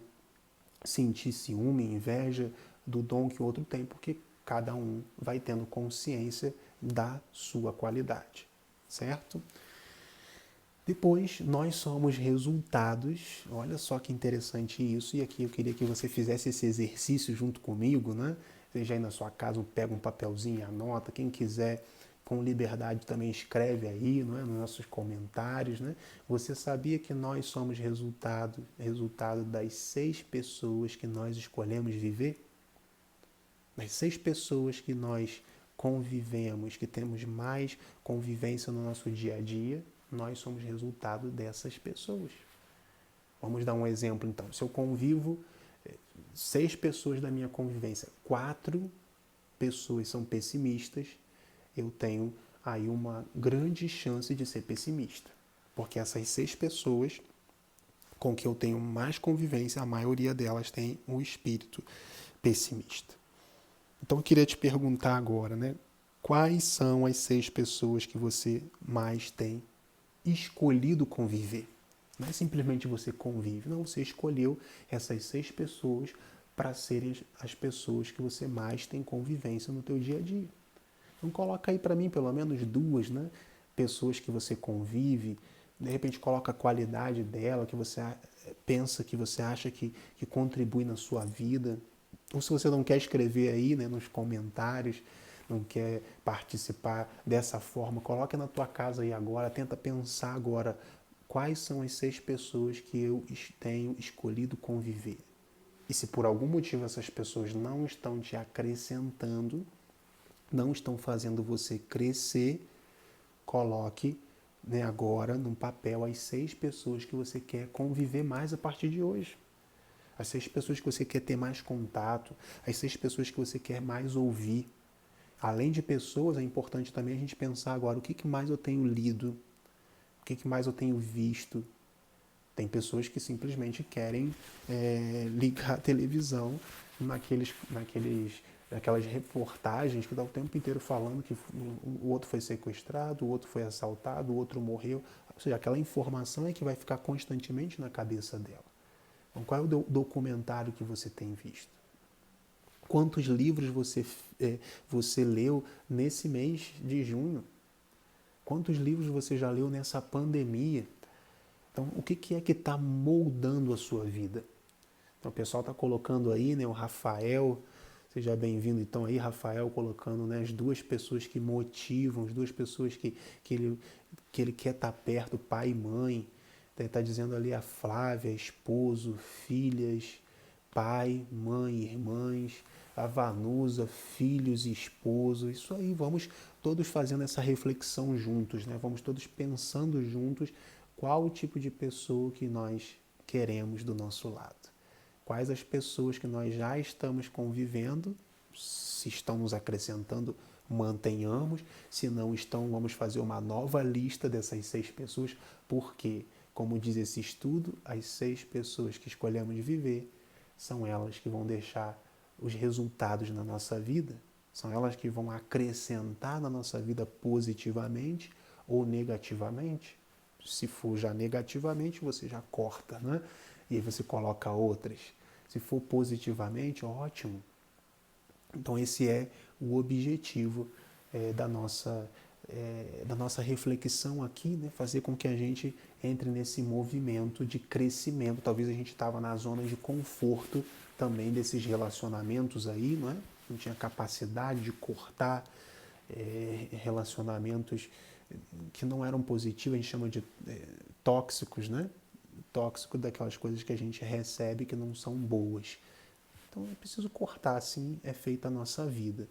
sentir ciúme, inveja do dom que o outro tem, porque cada um vai tendo consciência da sua qualidade, certo? Depois, nós somos resultados, olha só que interessante isso, e aqui eu queria que você fizesse esse exercício junto comigo, né? Seja aí na sua casa, pega um papelzinho e anota, quem quiser com liberdade também escreve aí, não é? Nos nossos comentários, né? Você sabia que nós somos resultado das 6 pessoas que nós escolhemos viver? Das 6 pessoas que nós convivemos, que temos mais convivência no nosso dia a dia, nós somos resultado dessas pessoas. Vamos dar um exemplo então. Se eu convivo 6 pessoas da minha convivência, 4 pessoas são pessimistas, eu tenho aí uma grande chance de ser pessimista. Porque essas 6 pessoas com que eu tenho mais convivência, a maioria delas tem um espírito pessimista. Então eu queria te perguntar agora, né? Quais são as 6 pessoas que você mais tem escolhido conviver? Não é simplesmente você convive, não, você escolheu essas 6 pessoas para serem as pessoas que você mais tem convivência no teu dia a dia. Então coloca aí para mim pelo menos 2, né? Pessoas que você convive, de repente coloca a qualidade dela, que você pensa, que você acha que contribui na sua vida. Ou se você não quer escrever aí, né, nos comentários, não quer participar dessa forma, coloca na tua casa aí agora, tenta pensar agora quais são as 6 pessoas que eu tenho escolhido conviver. E se por algum motivo essas pessoas não estão te acrescentando, não estão fazendo você crescer, coloque, né, agora num papel as 6 pessoas que você quer conviver mais a partir de hoje. As 6 pessoas que você quer ter mais contato, as 6 pessoas que você quer mais ouvir. Além de pessoas, é importante também a gente pensar agora o que mais eu tenho lido, o que mais eu tenho visto. Tem pessoas que simplesmente querem ligar a televisão naquelas reportagens que dá o tempo inteiro falando que o outro foi sequestrado, o outro foi assaltado, o outro morreu. Ou seja, aquela informação é que vai ficar constantemente na cabeça dela. Então, qual é o documentário que você tem visto? Quantos livros você leu nesse mês de junho? Quantos livros você já leu nessa pandemia? Então, o que é que está moldando a sua vida? Então, o pessoal está colocando aí, né, o Rafael, seja bem-vindo então aí, Rafael, colocando, né, as 2 pessoas que motivam, as 2 pessoas que ele quer estar perto, pai e mãe. Está dizendo ali a Flávia, esposo, filhas, pai, mãe, irmãs, a Vanusa, filhos e esposo. Isso aí, vamos todos fazendo essa reflexão juntos, né? Vamos todos pensando juntos qual o tipo de pessoa que nós queremos do nosso lado. Quais as pessoas que nós já estamos convivendo, se estão nos acrescentando, mantenhamos, se não estão, vamos fazer uma nova lista dessas 6 pessoas, porque, como diz esse estudo, as 6 pessoas que escolhemos viver são elas que vão deixar os resultados na nossa vida, são elas que vão acrescentar na nossa vida positivamente ou negativamente. Se for já negativamente, você já corta, né? E aí você coloca outras. Se for positivamente, ótimo. Então esse é o objetivo da nossa reflexão aqui, né? Fazer com que a gente entre nesse movimento de crescimento. Talvez a gente estava na zona de conforto também desses relacionamentos aí, não é? não tinha capacidade de cortar relacionamentos que não eram positivos, a gente chama de tóxicos, né? Tóxico daquelas coisas que a gente recebe que não são boas. Então é preciso cortar, assim é feita a nossa vida.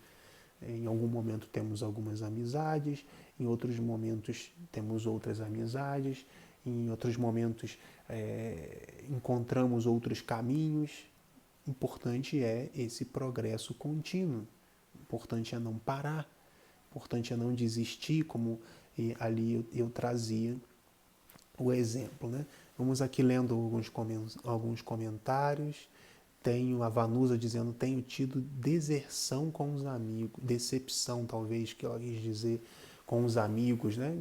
Em algum momento temos algumas amizades, em outros momentos temos outras amizades, em outros momentos encontramos outros caminhos. Importante é esse progresso contínuo. Importante é não parar. Importante é não desistir, como ali eu trazia o exemplo, né? Vamos aqui lendo alguns comentários. Tenho a Vanusa dizendo, tenho tido deserção com os amigos, decepção talvez, que ela quis dizer, com os amigos, né?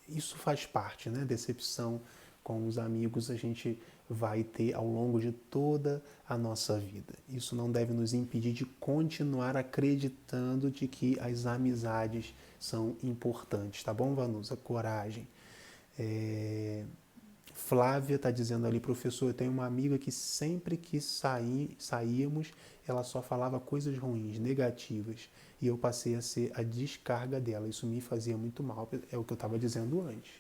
Isso faz parte, né? Decepção com os amigos a gente vai ter ao longo de toda a nossa vida. Isso não deve nos impedir de continuar acreditando de que as amizades são importantes, tá bom, Vanusa? Coragem. Flávia está dizendo ali, professor, eu tenho uma amiga que sempre que saíamos, ela só falava coisas ruins, negativas, e eu passei a ser a descarga dela. Isso me fazia muito mal, é o que eu estava dizendo antes.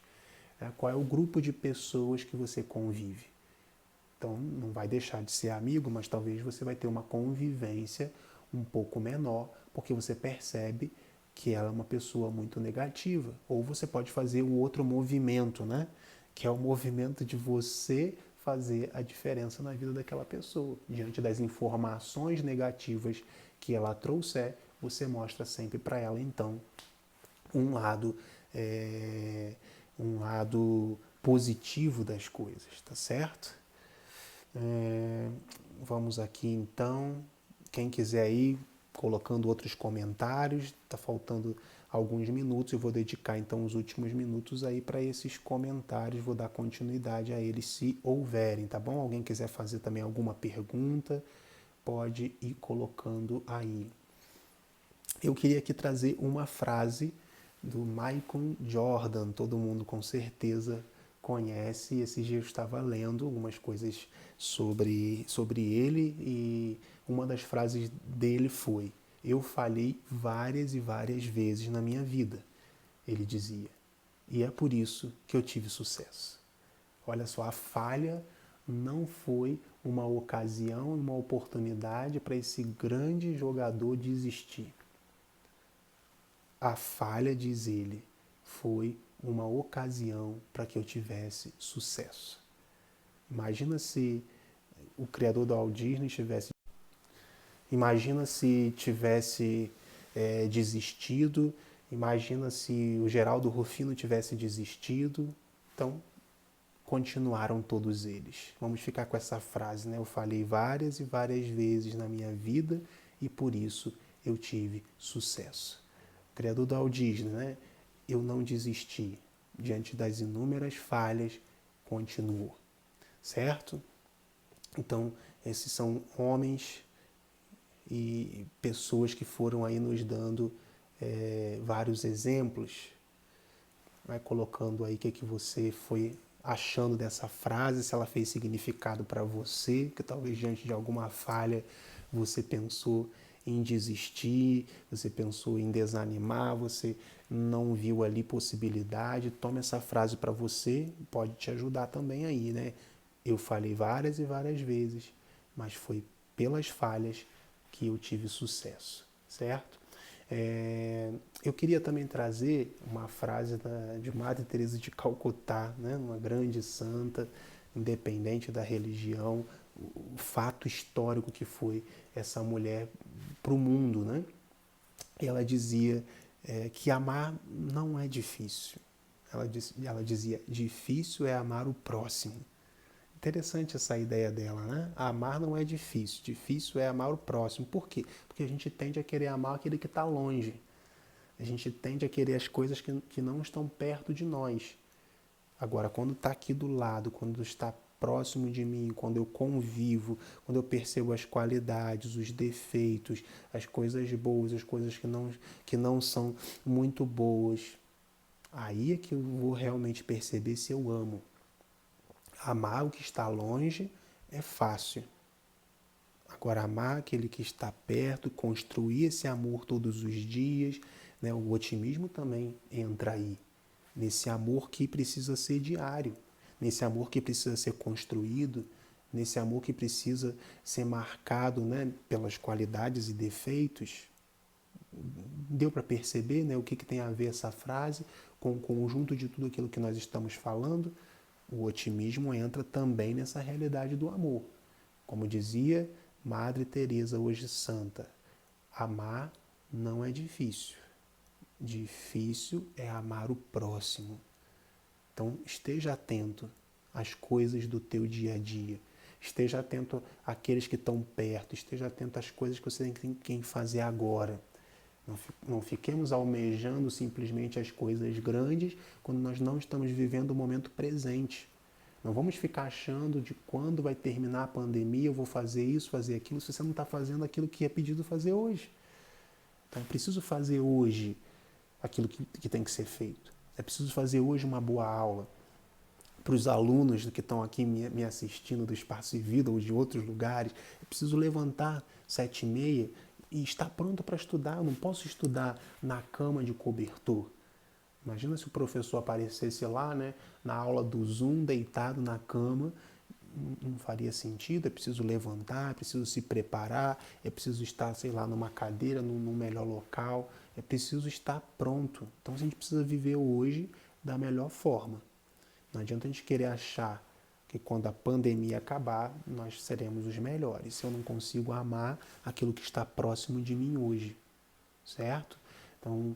Qual é o grupo de pessoas que você convive? Então, não vai deixar de ser amigo, mas talvez você vai ter uma convivência um pouco menor, porque você percebe que ela é uma pessoa muito negativa. Ou você pode fazer um outro movimento, né? Que é o movimento de você fazer a diferença na vida daquela pessoa. Diante das informações negativas que ela trouxer, você mostra sempre para ela, então, um lado, um lado positivo das coisas, tá certo? Vamos aqui então, quem quiser ir colocando outros comentários, está faltando alguns minutos, eu vou dedicar então os últimos minutos aí para esses comentários, vou dar continuidade a eles se houverem, tá bom? Alguém quiser fazer também alguma pergunta, pode ir colocando aí. Eu queria aqui trazer uma frase do Michael Jordan, todo mundo com certeza conhece. Esse dia eu estava lendo algumas coisas sobre ele e uma das frases dele foi: eu falhei várias e várias vezes na minha vida, ele dizia, e é por isso que eu tive sucesso. Olha só, a falha não foi uma ocasião, uma oportunidade para esse grande jogador desistir. A falha, diz ele, foi uma ocasião para que eu tivesse sucesso. Imagina se o criador do Walt Disney tivesse... Imagina se tivesse desistido. Imagina se o Geraldo Rufino tivesse desistido. Então, continuaram todos eles. Vamos ficar com essa frase, né? Eu falei várias e várias vezes na minha vida e por isso eu tive sucesso. O criador do Walt Disney, né? Eu não desisti. Diante das inúmeras falhas, continuou. Certo? Então, esses são homens e pessoas que foram aí nos dando vários exemplos. Vai colocando aí o que você foi achando dessa frase, se ela fez significado para você, que talvez diante de alguma falha você pensou em desistir, você pensou em desanimar, você não viu ali possibilidade. Toma essa frase para você, pode te ajudar também aí, né? Eu falei várias e várias vezes, mas foi pelas falhas que eu tive sucesso, certo? Eu queria também trazer uma frase de Madre Teresa de Calcutá, né? Uma grande santa, independente da religião, o fato histórico que foi essa mulher para o mundo, né? Ela dizia que amar não é difícil. Ela dizia, difícil é amar o próximo. Interessante essa ideia dela, né? Amar não é difícil, difícil é amar o próximo. Por quê? Porque a gente tende a querer amar aquele que está longe. A gente tende a querer as coisas que não estão perto de nós. Agora, quando está aqui do lado, quando está próximo de mim, quando eu convivo, quando eu percebo as qualidades, os defeitos, as coisas boas, as coisas que não são muito boas, aí é que eu vou realmente perceber se eu amo. Amar o que está longe é fácil. Agora, amar aquele que está perto, construir esse amor todos os dias, né? O otimismo também entra aí, nesse amor que precisa ser diário, nesse amor que precisa ser construído, nesse amor que precisa ser marcado, né, pelas qualidades e defeitos. Deu para perceber, né, o que tem a ver essa frase com o conjunto de tudo aquilo que nós estamos falando? O otimismo entra também nessa realidade do amor. Como dizia Madre Teresa, hoje santa, amar não é difícil. Difícil é amar o próximo. Então, esteja atento às coisas do teu dia a dia. Esteja atento àqueles que estão perto. Esteja atento às coisas que você tem que fazer agora. Não fiquemos almejando simplesmente as coisas grandes quando nós não estamos vivendo o momento presente. Não vamos ficar achando de quando vai terminar a pandemia, eu vou fazer isso, fazer aquilo, se você não está fazendo aquilo que é pedido fazer hoje. Então é preciso fazer hoje aquilo que tem que ser feito. É preciso fazer hoje uma boa aula. Para os alunos que estão aqui me assistindo do Espaço e Vida ou de outros lugares, é preciso levantar 7h30 e estar pronto para estudar. Eu não posso estudar na cama de cobertor. Imagina se o professor aparecesse lá, né, na aula do Zoom, deitado na cama, não faria sentido. É preciso levantar, é preciso se preparar, é preciso estar, sei lá, numa cadeira, num melhor local, é preciso estar pronto. Então a gente precisa viver hoje da melhor forma. Não adianta a gente querer achar que quando a pandemia acabar, nós seremos os melhores, se eu não consigo amar aquilo que está próximo de mim hoje, certo? Então,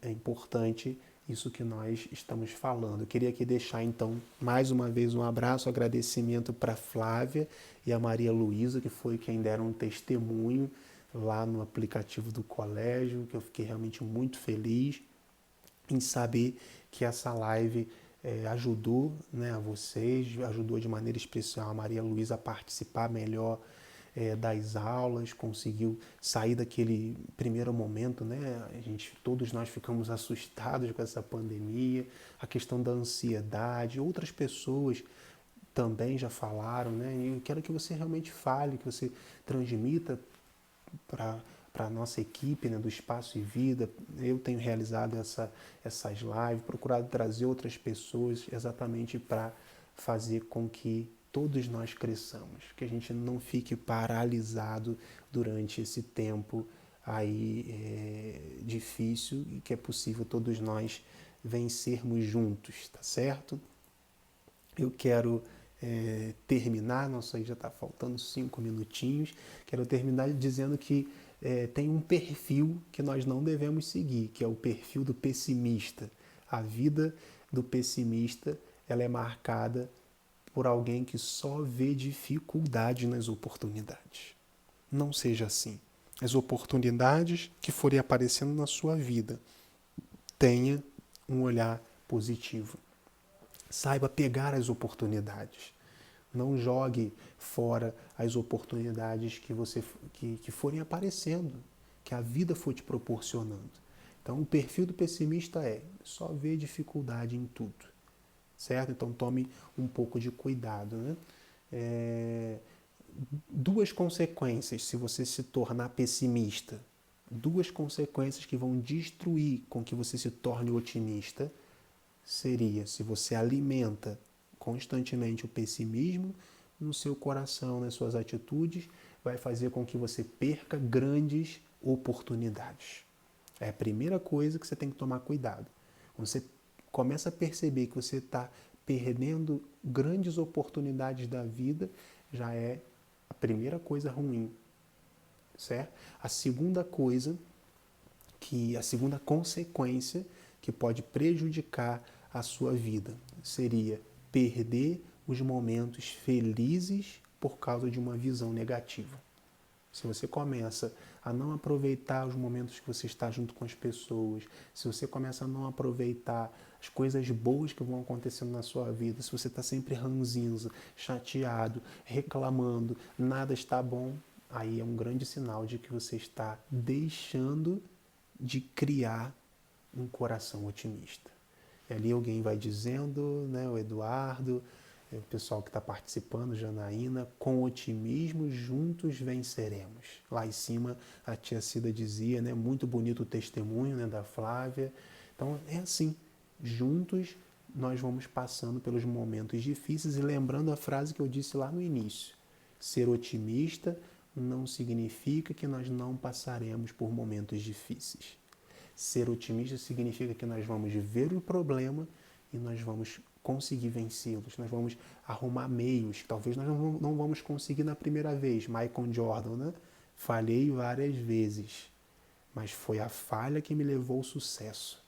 é importante isso que nós estamos falando. Eu queria aqui deixar, então, mais uma vez um abraço, agradecimento para a Flávia e a Maria Luísa, que foi quem deram um testemunho lá no aplicativo do colégio, que eu fiquei realmente muito feliz em saber que essa live ajudou, né, a vocês, ajudou de maneira especial a Maria Luísa a participar melhor das aulas, conseguiu sair daquele primeiro momento, né? Todos nós ficamos assustados com essa pandemia, a questão da ansiedade, outras pessoas também já falaram, né? E eu quero que você realmente fale, que você transmita para a nossa equipe, né, do Espaço e Vida. Eu tenho realizado essas lives, procurado trazer outras pessoas exatamente para fazer com que todos nós cresçamos, que a gente não fique paralisado durante esse tempo aí difícil e que é possível todos nós vencermos juntos, tá certo? Eu quero terminar, nossa, aí já está faltando 5 minutinhos, quero terminar dizendo que tem um perfil que nós não devemos seguir, que é o perfil do pessimista. A vida do pessimista, ela é marcada por alguém que só vê dificuldade nas oportunidades. Não seja assim. As oportunidades que forem aparecendo na sua vida, tenha um olhar positivo. Saiba pegar as oportunidades. Não jogue fora as oportunidades que forem aparecendo, que a vida for te proporcionando. Então, o perfil do pessimista é só ver dificuldade em tudo, certo? Então, tome um pouco de cuidado, né? Duas consequências se você se tornar pessimista. Duas consequências que vão destruir com que você se torne otimista seria se você alimenta constantemente o pessimismo no seu coração, nas suas atitudes, vai fazer com que você perca grandes oportunidades. É a primeira coisa que você tem que tomar cuidado. Quando você começa a perceber que você está perdendo grandes oportunidades da vida, já é a primeira coisa ruim, certo? A segunda coisa, a segunda consequência que pode prejudicar a sua vida seria perder os momentos felizes por causa de uma visão negativa. Se você começa a não aproveitar os momentos que você está junto com as pessoas, se você começa a não aproveitar as coisas boas que vão acontecendo na sua vida, se você está sempre ranzinza, chateado, reclamando, nada está bom, aí é um grande sinal de que você está deixando de criar um coração otimista. E ali alguém vai dizendo, né, o Eduardo, o pessoal que está participando, Janaína, com otimismo juntos venceremos. Lá em cima a tia Cida dizia, né, muito bonito o testemunho, né, da Flávia. Então é assim, juntos nós vamos passando pelos momentos difíceis e lembrando a frase que eu disse lá no início. Ser otimista não significa que nós não passaremos por momentos difíceis. Ser otimista significa que nós vamos ver o problema e nós vamos conseguir vencê-los. Nós vamos arrumar meios que talvez nós não vamos conseguir na primeira vez. Michael Jordan, né? Falhei várias vezes, mas foi a falha que me levou ao sucesso,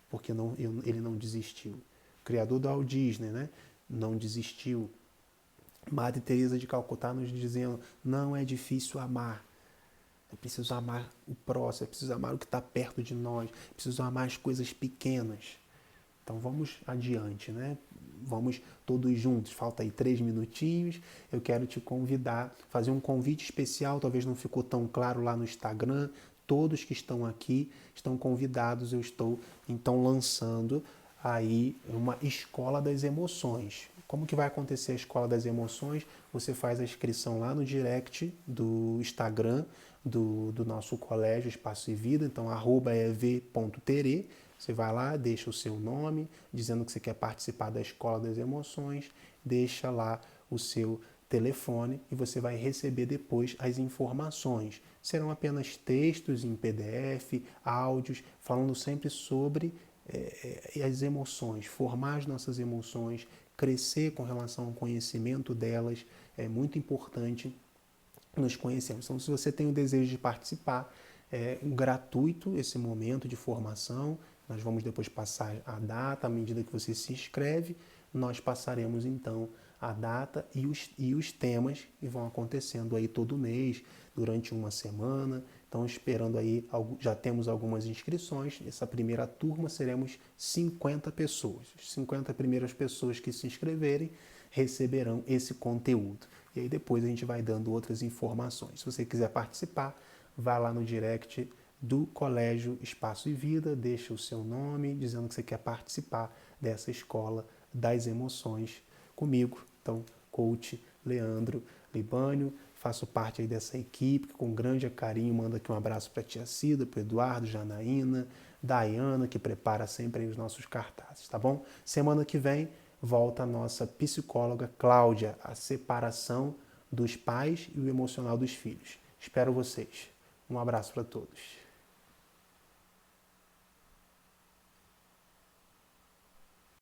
porque ele não desistiu. O criador do Walt Disney, né? Não desistiu. Madre Teresa de Calcutá nos dizendo, não é difícil amar. É preciso amar o próximo, é preciso amar o que está perto de nós, é preciso amar as coisas pequenas. Então vamos adiante, né? Vamos todos juntos. Falta aí 3 minutinhos. Eu quero te convidar, fazer um convite especial, talvez não ficou tão claro lá no Instagram. Todos que estão aqui estão convidados. Eu estou então lançando aí uma escola das emoções. Como que vai acontecer a escola das emoções? Você faz a inscrição lá no direct do Instagram do nosso colégio Espaço e Vida, então @ev.tere. Você vai lá, deixa o seu nome, dizendo que você quer participar da Escola das Emoções, deixa lá o seu telefone e você vai receber depois as informações. Serão apenas textos em PDF, áudios, falando sempre sobre as emoções, formar as nossas emoções, crescer com relação ao conhecimento delas. É muito importante nos conhecermos. Então, se você tem o desejo de participar, é gratuito esse momento de formação. Nós vamos depois passar a data, à medida que você se inscreve, nós passaremos então a data e os temas que vão acontecendo aí todo mês, durante uma semana. Então, esperando aí, já temos algumas inscrições. Essa primeira turma seremos 50 pessoas. As 50 primeiras pessoas que se inscreverem receberão esse conteúdo. E aí depois a gente vai dando outras informações. Se você quiser participar, vá lá no direct do Colégio Espaço e Vida, deixa o seu nome, dizendo que você quer participar dessa escola das emoções comigo. Então, coach Leandro Libânio, faço parte aí dessa equipe, que com grande carinho manda aqui um abraço para a tia Cida, para o Eduardo, Janaína, Dayana, que prepara sempre aí os nossos cartazes, tá bom? Semana que vem volta a nossa psicóloga Cláudia, a separação dos pais e o emocional dos filhos. Espero vocês. Um abraço para todos.